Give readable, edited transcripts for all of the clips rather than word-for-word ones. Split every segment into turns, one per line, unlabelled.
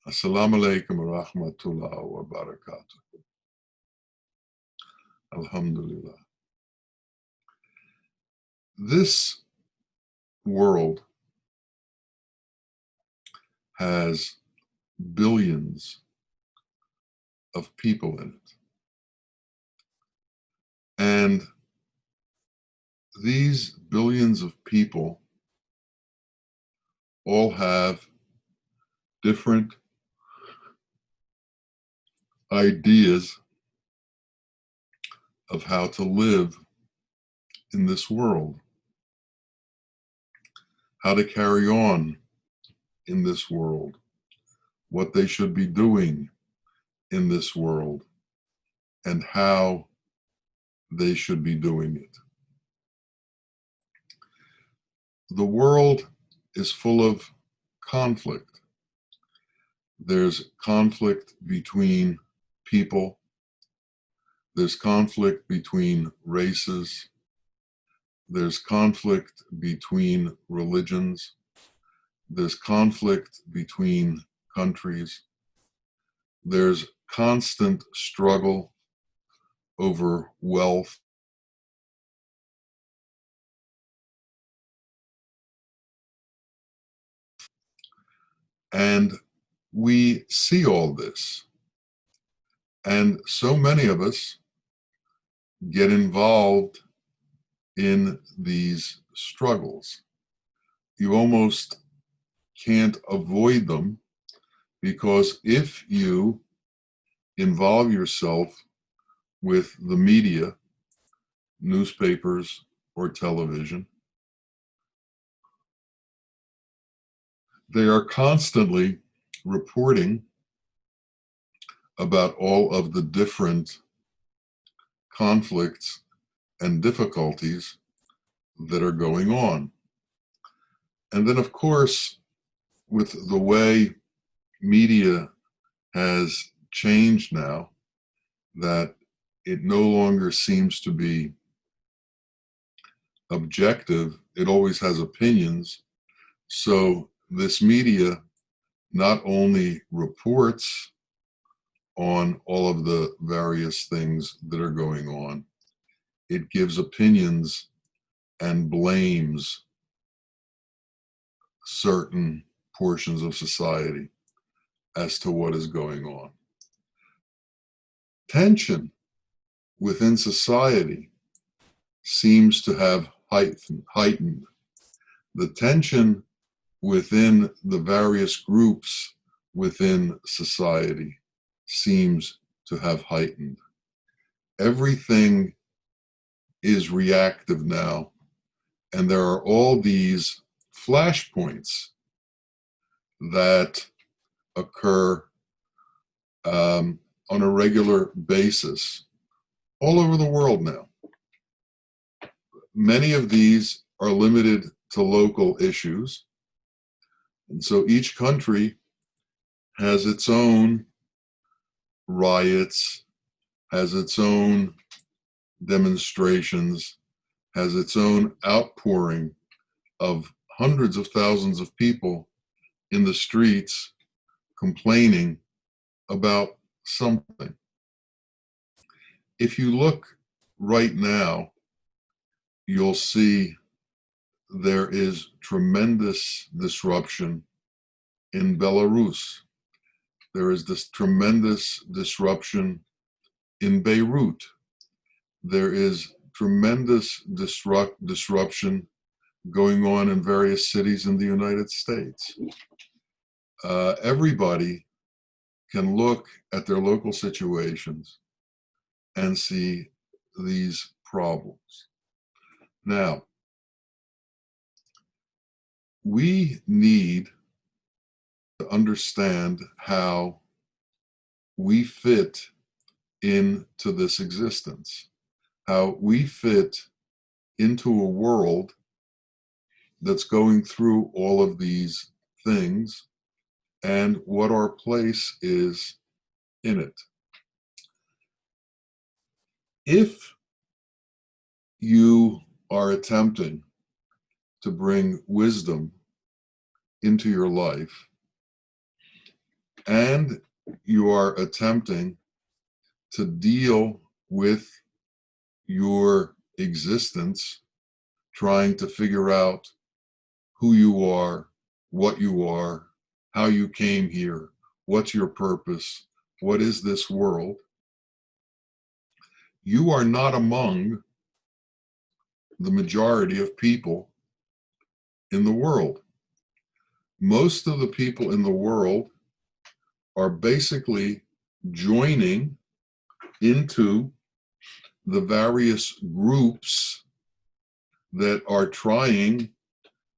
Assalamu alaikum wa rahmatullah wa barakatuh. Alhamdulillah. This world has billions of people in it. And these billions of people all have different ideas of how to live in this world, how to carry on in this world, what they should be doing in this world, and how they should be doing it. The world is full of conflict. There's conflict between people. There's conflict between races. There's conflict between religions. There's conflict between countries. There's constant struggle over wealth. And we see all this. And so many of us get involved in these struggles. You almost can't avoid them, because if you involve yourself with the media, newspapers, or television, they are constantly reporting about all of the different conflicts and difficulties that are going on. And then, of course, with the way media has changed now, that it no longer seems to be objective, it always has opinions. So this media not only reports on all of the various things that are going on, it gives opinions and blames certain portions of society as to what is going on. Tension within society seems to have heightened. The tension within the various groups within society seems to have heightened. Everything is reactive now, and there are all these flashpoints that occur on a regular basis all over the world now. Many of these are limited to local issues, and so each country has its own riots, has its own demonstrations, has its own outpouring of hundreds of thousands of people in the streets complaining about something. If you look right now, you'll see there is tremendous disruption in Belarus. There is this tremendous disruption in Beirut. There is tremendous disruption going on in various cities in the United States. Everybody can look at their local situations and see these problems. Now, we need to understand how we fit into this existence, how we fit into a world that's going through all of these things, and what our place is in it. If you are attempting to bring wisdom into your life, and you are attempting to deal with your existence, trying to figure out who you are, what you are, how you came here, what's your purpose, what is this world, you are not among the majority of people in the world. Most of the people in the world are basically joining into the various groups that are trying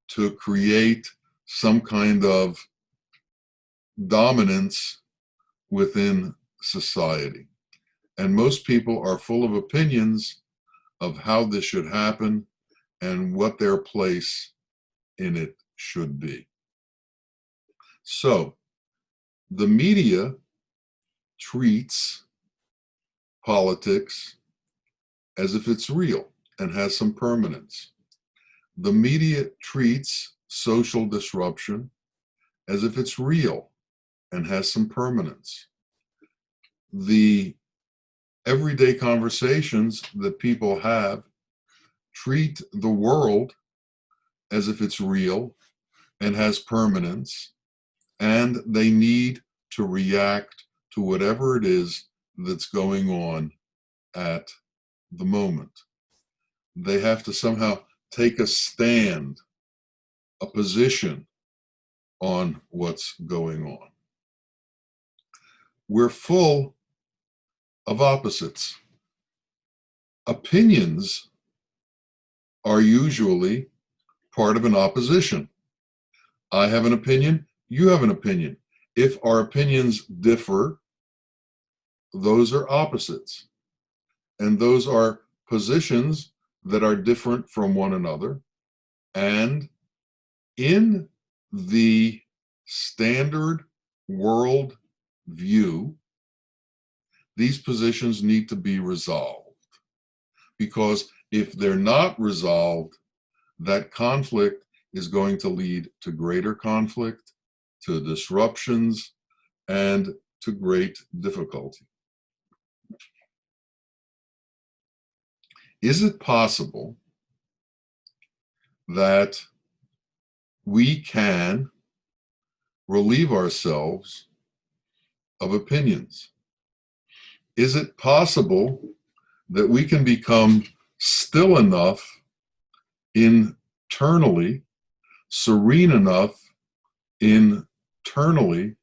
to create some kind of dominance within society. And most people are full of opinions of how this should happen and what their place in it should be. So the media treats politics as if it's real and has some permanence. The media treats social disruption as if it's real and has some permanence. The everyday conversations that people have treat the world as if it's real and has permanence, and they need to react to whatever it is that's going on at the moment. They have to somehow take a stand, a position on what's going on. We're full of opposites. Opinions are usually part of an opposition. I have an opinion, you have an opinion. If our opinions differ, those are opposites. And those are positions that are different from one another. And in the standard world view, these positions need to be resolved. Because if they're not resolved, that conflict is going to lead to greater conflict, to disruptions, and to great difficulty. Is it possible that we can relieve ourselves of opinions? Is it possible that we can become still enough internally, serene enough internally,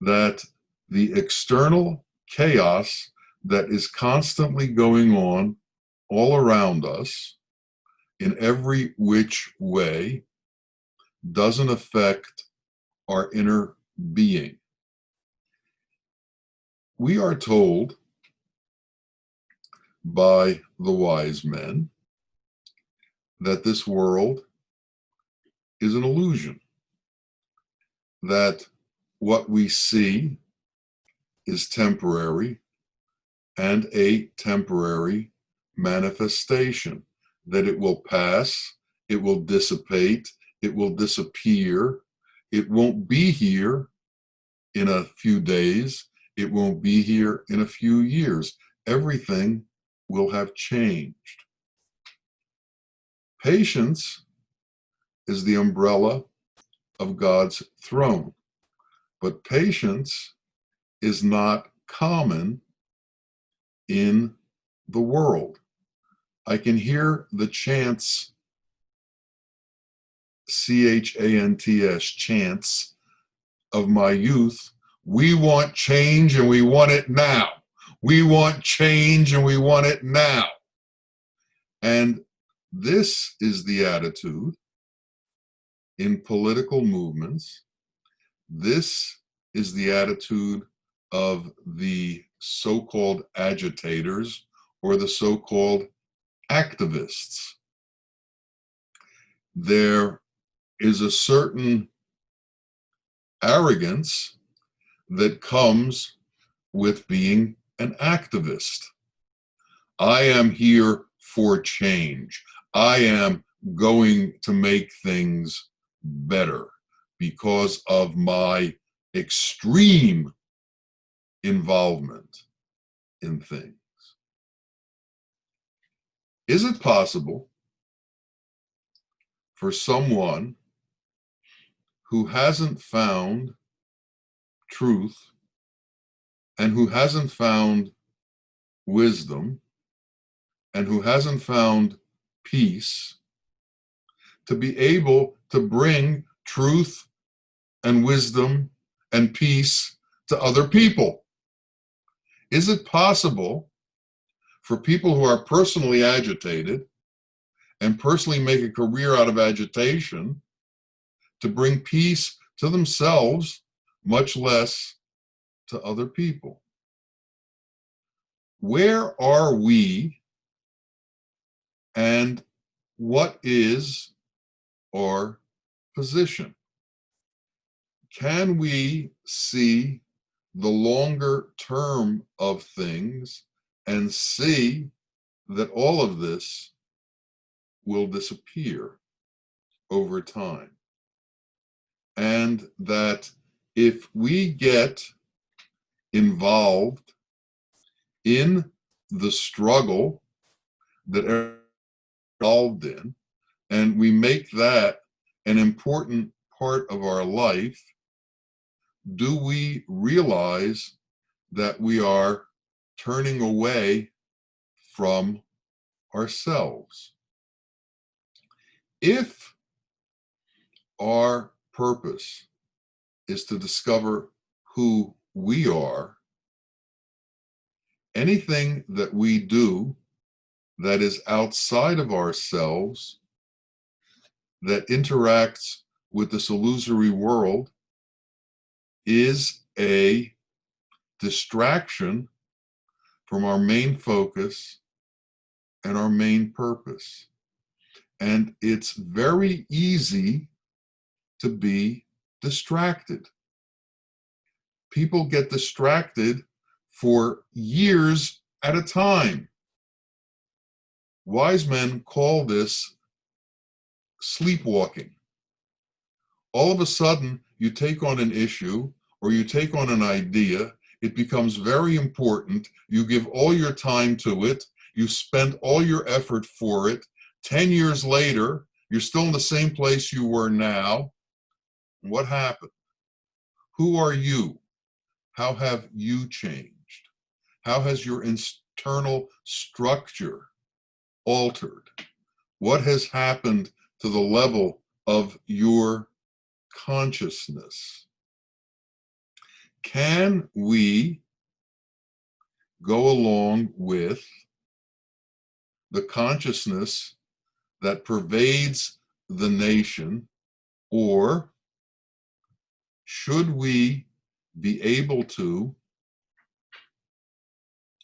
that the external chaos that is constantly going on all around us in every which way doesn't affect our inner being? We are told by the wise men that this world is an illusion, that what we see is temporary and a temporary manifestation, that it will pass, it will dissipate, it will disappear, it won't be here in a few days, it won't be here in a few years. Everything will have changed. Patience is the umbrella of God's throne, but patience is not common in the world. I can hear the chants, chants, chants of my youth. We want change and we want it now. We want change and we want it now. And this is the attitude in political movements. This is the attitude of the so-called agitators or the so-called activists. There is a certain arrogance that comes with being an activist. I am here for change. I am going to make things better because of my extreme involvement in things. Is it possible for someone who hasn't found truth and who hasn't found wisdom and who hasn't found peace to be able to bring truth and wisdom and peace to other people? Is it possible for people who are personally agitated and personally make a career out of agitation to bring peace to themselves, much less to other people? Where are we, and what is our position? Can we see the longer term of things and see that all of this will disappear over time? And that if we get involved in the struggle that we're involved in, and we make that an important part of our life, do we realize that we are turning away from ourselves? If our purpose is to discover who we are, anything that we do that is outside of ourselves, that interacts with this illusory world, is a distraction from our main focus and our main purpose. And it's very easy to be distracted. People get distracted for years at a time. Wise men call this sleepwalking. All of a sudden, you take on an issue or you take on an idea, it becomes very important, you give all your time to it, you spend all your effort for it. 10 years later, you're still in the same place you were now. What happened? Who are you? How have you changed? How has your internal structure altered? What has happened to the level of your consciousness? Can we go along with the consciousness that pervades the nation, or should we be able to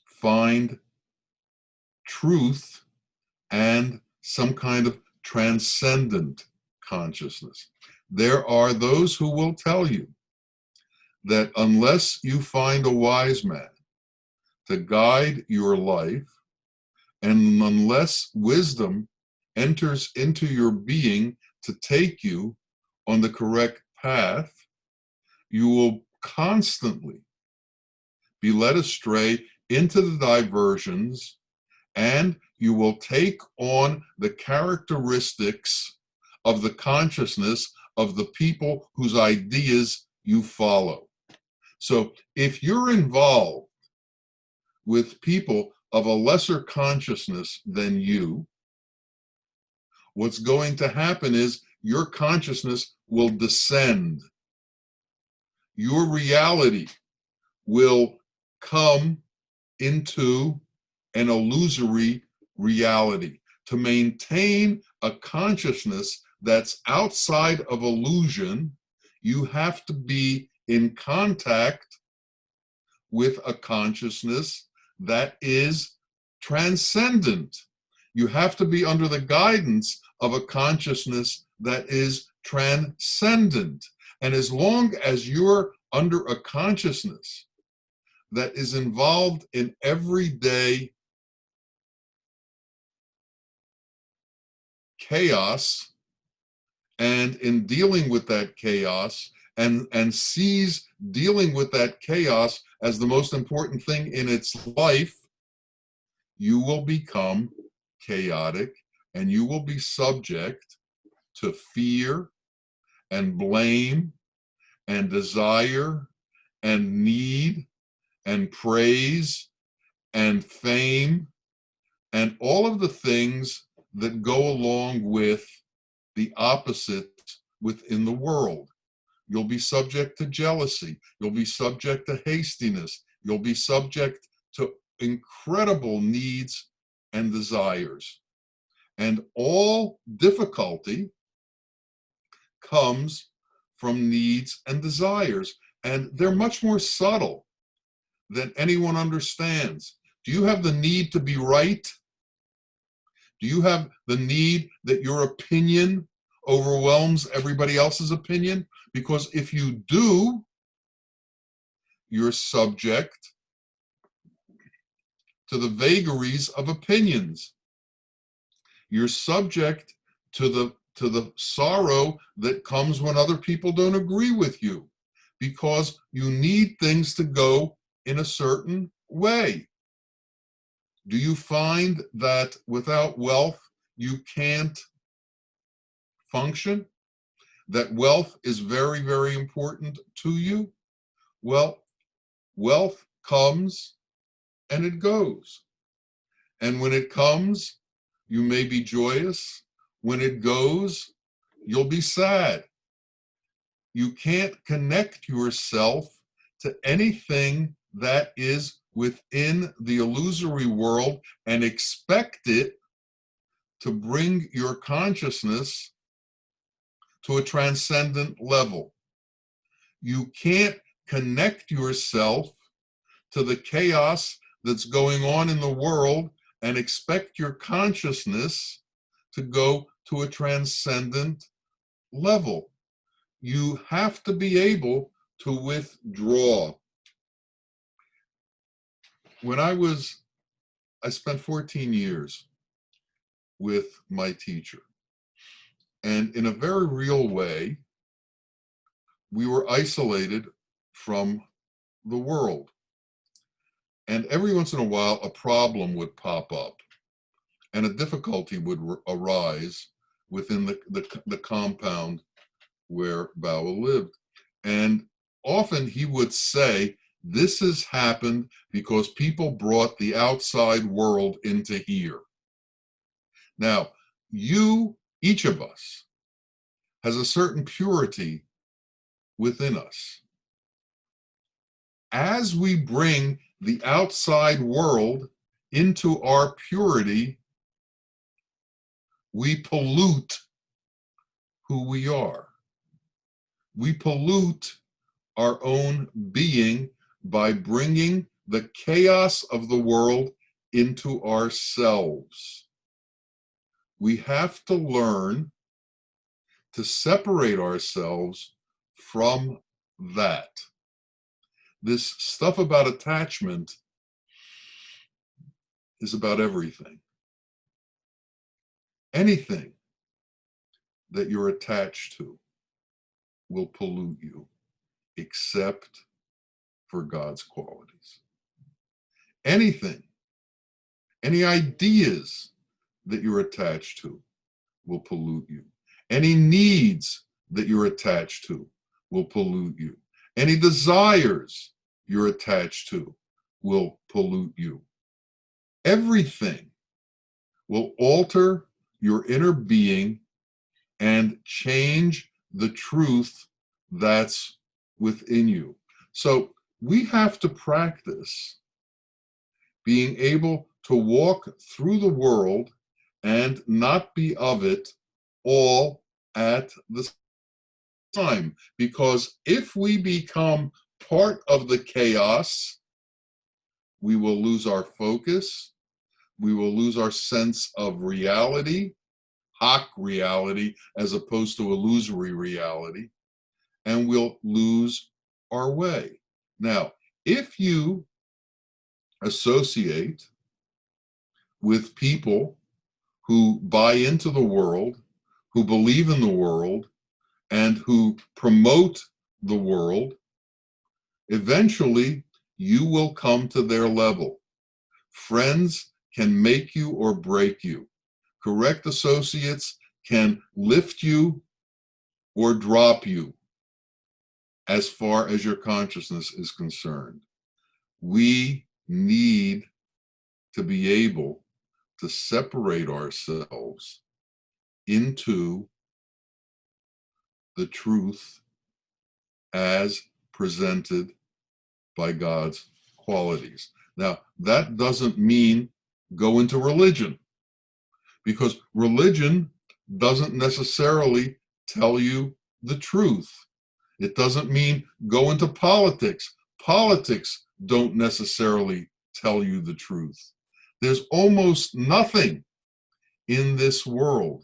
find truth and some kind of transcendent consciousness? There are those who will tell you that unless you find a wise man to guide your life, and unless wisdom enters into your being to take you on the correct path, you will constantly be led astray into the diversions, and you will take on the characteristics of the consciousness of the people whose ideas you follow. So if you're involved with people of a lesser consciousness than you, what's going to happen is your consciousness will descend. Your reality will come into an illusory reality. To maintain a consciousness that's outside of illusion, you have to be in contact with a consciousness that is transcendent. You have to be under the guidance of a consciousness that is transcendent. And as long as you're under a consciousness that is involved in everyday chaos, and in dealing with that chaos and sees dealing with that chaos as the most important thing in its life, you will become chaotic and you will be subject to fear and blame and desire and need and praise and fame and all of the things that go along with the opposite within the world. You'll be subject to jealousy. You'll be subject to hastiness. You'll be subject to incredible needs and desires. And all difficulty comes from needs and desires. And they're much more subtle than anyone understands. Do you have the need to be right? Do you have the need that your opinion overwhelms everybody else's opinion? Because if you do, you're subject to the vagaries of opinions. You're subject to the sorrow that comes when other people don't agree with you, because you need things to go in a certain way. Do you find that without wealth, you can't function? That wealth is very, very important to you? Well, wealth comes and it goes. And when it comes, you may be joyous. When it goes, you'll be sad. You can't connect yourself to anything that is within the illusory world and expect it to bring your consciousness to a transcendent level. You can't connect yourself to the chaos that's going on in the world and expect your consciousness to go to a transcendent level. You have to be able to withdraw. When I spent 14 years with my teacher. And in a very real way, we were isolated from the world. And every once in a while, a problem would pop up and a difficulty would arise within the compound where Bawa lived. And often he would say, this has happened because people brought the outside world into here. Now, each of us, has a certain purity within us. As we bring the outside world into our purity, we pollute who we are. We pollute our own being by bringing the chaos of the world into ourselves. We have to learn to separate ourselves from that. This stuff about attachment is about everything. Anything that you're attached to will pollute you, except for God's qualities. Anything, any ideas that you're attached to will pollute you. Any needs that you're attached to will pollute you. Any desires you're attached to will pollute you. Everything will alter your inner being and change the truth that's within you. So we have to practice being able to walk through the world and not be of it all at the time. Because if we become part of the chaos, we will lose our focus, we will lose our sense of reality, hak reality, as opposed to illusory reality, and we'll lose our way. Now, if you associate with people who buy into the world, who believe in the world, and who promote the world, eventually you will come to their level. Friends can make you or break you. Correct associates can lift you or drop you as far as your consciousness is concerned. We need to be able to separate ourselves into the truth as presented by God's qualities. Now, that doesn't mean go into religion, because religion doesn't necessarily tell you the truth. It doesn't mean go into politics. Politics don't necessarily tell you the truth. There's almost nothing in this world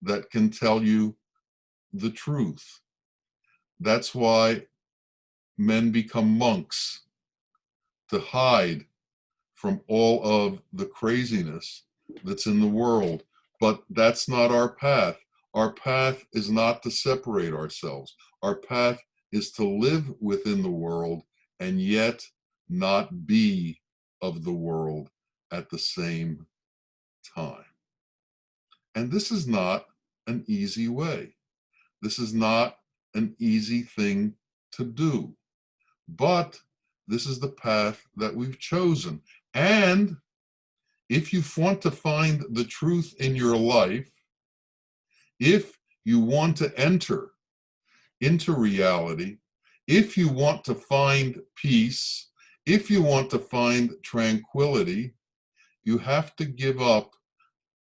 that can tell you the truth. That's why men become monks, to hide from all of the craziness that's in the world. But that's not our path. Our path is not to separate ourselves. Our path is to live within the world and yet not be of the world at the same time. And this is not an easy way. This is not an easy thing to do. But this is the path that we've chosen. And if you want to find the truth in your life, if you want to enter into reality, if you want to find peace, if you want to find tranquility, you have to give up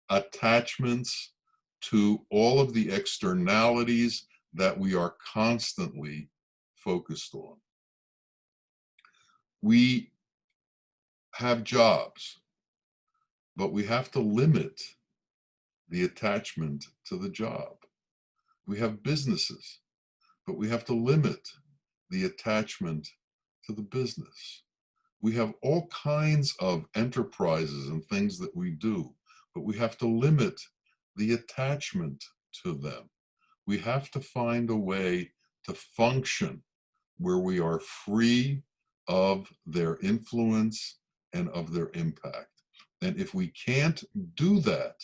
attachments to all of the externalities that we are constantly focused on. We have jobs, but we have to limit the attachment to the job. We have businesses, but we have to limit the attachment to the business. We have all kinds of enterprises and things that we do, but we have to limit the attachment to them. We have to find a way to function where we are free of their influence and of their impact. And if we can't do that,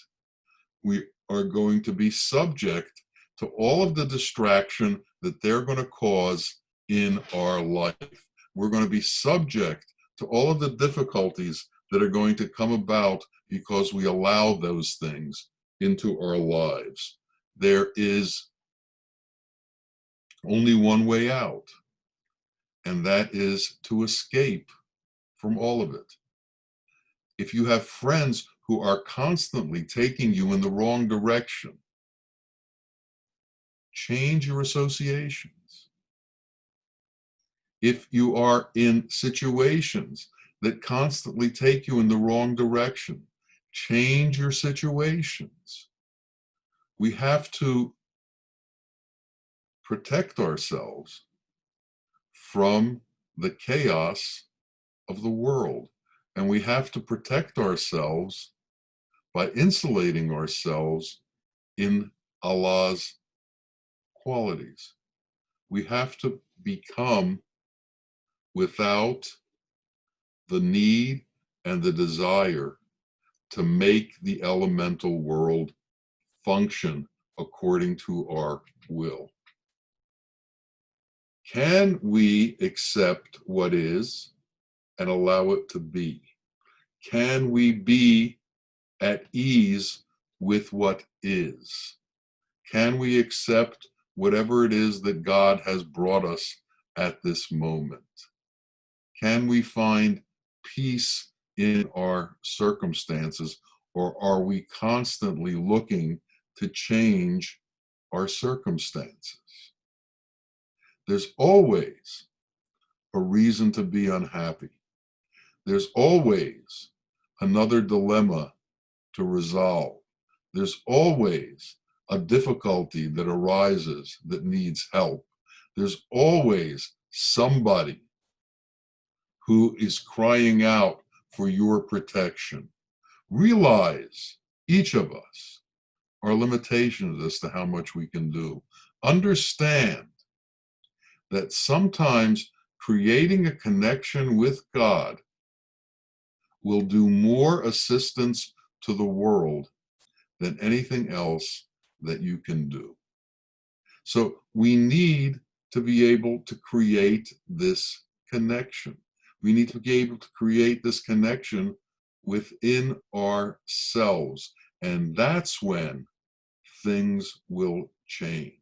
we are going to be subject to all of the distraction that they're going to cause in our life. We're going to be subject to all of the difficulties that are going to come about because we allow those things into our lives. There is only one way out, and that is to escape from all of it. If you have friends who are constantly taking you in the wrong direction, change your associations. If you are in situations that constantly take you in the wrong direction, change your situations. We have to protect ourselves from the chaos of the world. And we have to protect ourselves by insulating ourselves in Allah's qualities. We have to become without the need and the desire to make the elemental world function according to our will. Can we accept what is and allow it to be? Can we be at ease with what is? Can we accept whatever it is that God has brought us at this moment? Can we find peace in our circumstances, or are we constantly looking to change our circumstances? There's always a reason to be unhappy. There's always another dilemma to resolve. There's always a difficulty that arises that needs help. There's always somebody who is crying out for your protection. Realize, each of us, our limitations as to how much we can do. Understand that sometimes creating a connection with God will do more assistance to the world than anything else that you can do. So we need to be able to create this connection. We need to be able to create this connection within ourselves. And that's when things will change.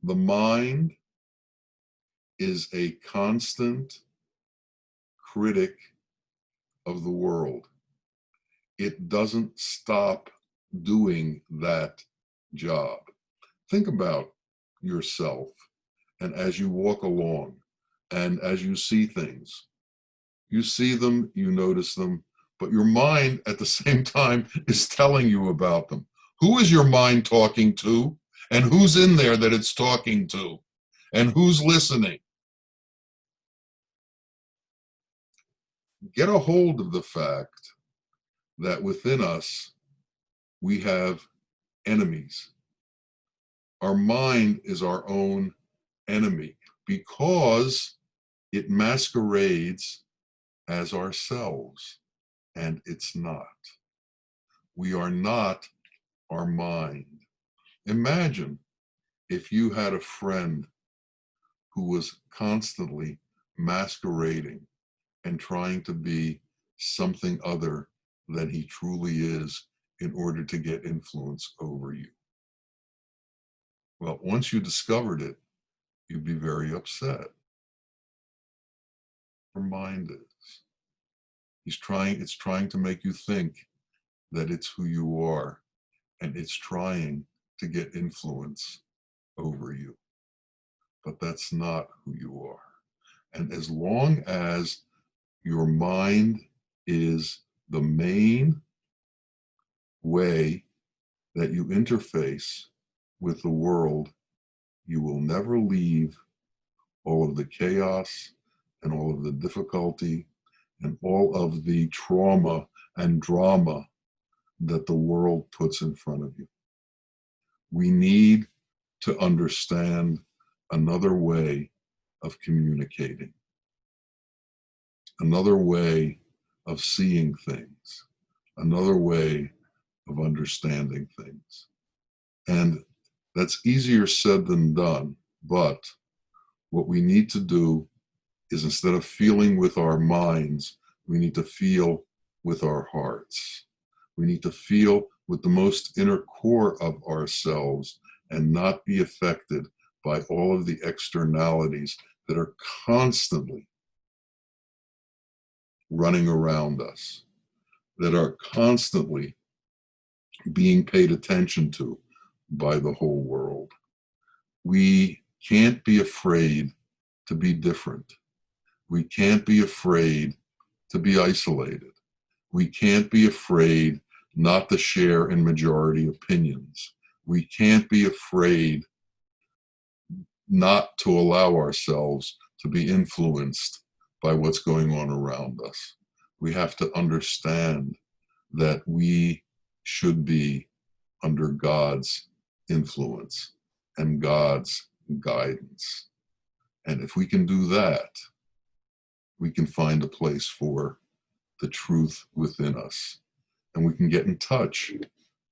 The mind is a constant critic of the world. It doesn't stop doing that job. Think about yourself, and as you walk along and as you see things, you see them, you notice them, but your mind at the same time is telling you about them. Who is your mind talking to? And who's in there that it's talking to? And who's listening? Get a hold of the fact that within us we have enemies. Our mind is our own enemy because it masquerades as ourselves, and it's not. We are not our mind. Imagine if you had a friend who was constantly masquerading and trying to be something other than he truly is in order to get influence over you. Well, once you discovered it, you'd be very upset. Your mind is. It's trying to make you think that it's who you are, and it's trying to get influence over you. But that's not who you are. And as long as your mind is the main way that you interface with the world, you will never leave all of the chaos and all of the difficulty and all of the trauma and drama that the world puts in front of you. We need to understand another way of communicating, another way of seeing things, another way of understanding things. And that's easier said than done, but what we need to do is, instead of feeling with our minds, we need to feel with our hearts. We need to feel with the most inner core of ourselves and not be affected by all of the externalities that are constantly running around us, that are constantly being paid attention to by the whole world. We can't be afraid to be different. We can't be afraid to be isolated. We can't be afraid not to share in majority opinions. We can't be afraid not to allow ourselves to be influenced by what's going on around us. We have to understand that we should be under God's influence and God's guidance. And if we can do that, we can find a place for the truth within us. And we can get in touch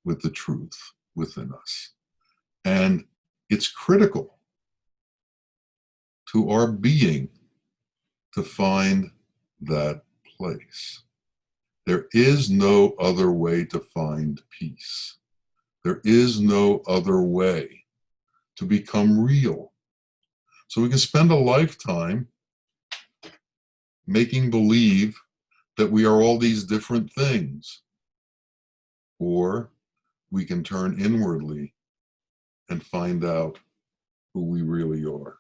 with the truth within us. And it's critical to our being to find that place. There is no other way to find peace. There is no other way to become real. So we can spend a lifetime making believe that we are all these different things. Or we can turn inwardly and find out who we really are.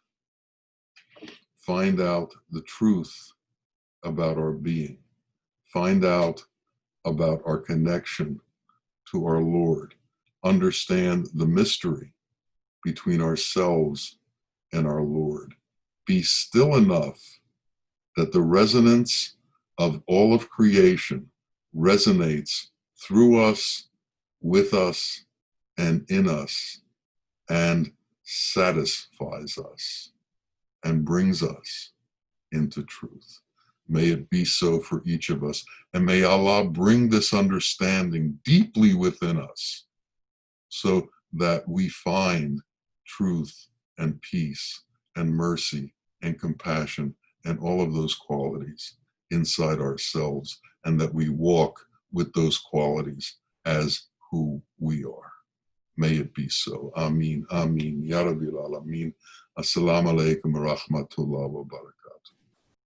Find out the truth about our being. Find out about our connection to our Lord. Understand the mystery between ourselves and our Lord. Be still enough that the resonance of all of creation resonates through us, with us, and in us, and satisfies us and brings us into truth. May it be so for each of us. And may Allah bring this understanding deeply within us so that we find truth and peace and mercy and compassion and all of those qualities inside ourselves, and that we walk with those qualities as who we are. May it be so. Ameen. Ameen. Ya Rabbil Alameen. Assalamu alaikum wa rahmatullahi wa barakatuh.